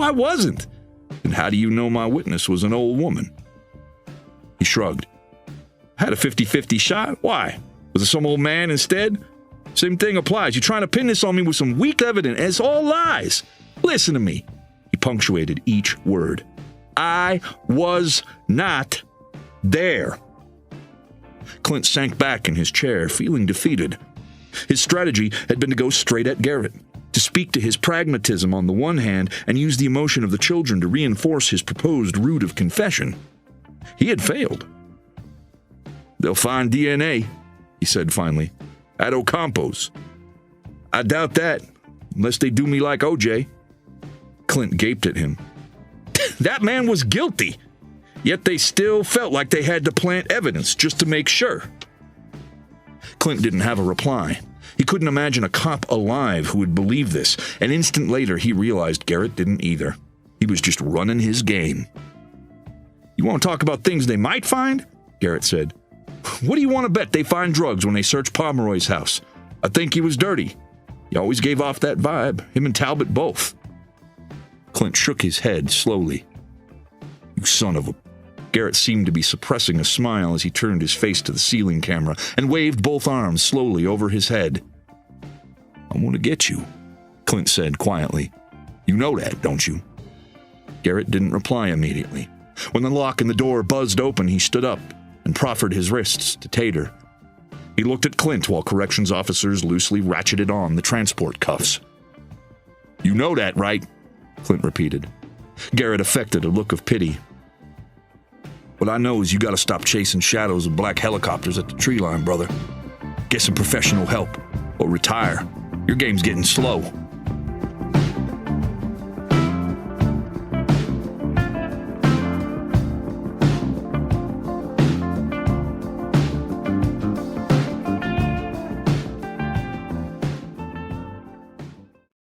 I wasn't. And how do you know my witness was an old woman? He shrugged. I had a 50-50 shot. Why? Was it some old man instead? Same thing applies. You're trying to pin this on me with some weak evidence. It's all lies. Listen to me. He punctuated each word. I was not there. Clint sank back in his chair, feeling defeated. His strategy had been to go straight at Garrett, to speak to his pragmatism on the one hand and use the emotion of the children to reinforce his proposed route of confession. He had failed. They'll find DNA, he said finally, at Ocampo's. I doubt that, unless they do me like OJ. Clint gaped at him. That man was guilty, yet they still felt like they had to plant evidence just to make sure. Clint didn't have a reply. He couldn't imagine a cop alive who would believe this. An instant later, he realized Garrett didn't either. He was just running his game. You want to talk about things they might find? Garrett said. What do you want to bet they find drugs when they search Pomeroy's house? I think he was dirty. He always gave off that vibe, him and Talbot both. Clint shook his head slowly. You son of a... Garrett seemed to be suppressing a smile as he turned his face to the ceiling camera and waved both arms slowly over his head. I want to get you, Clint said quietly. You know that, don't you? Garrett didn't reply immediately. When the lock in the door buzzed open, he stood up and proffered his wrists to Tater. He looked at Clint while corrections officers loosely ratcheted on the transport cuffs. You know that, right? Clint repeated. Garrett affected a look of pity. What I know is you gotta stop chasing shadows of black helicopters at the tree line, brother. Get some professional help, or retire. Your game's getting slow.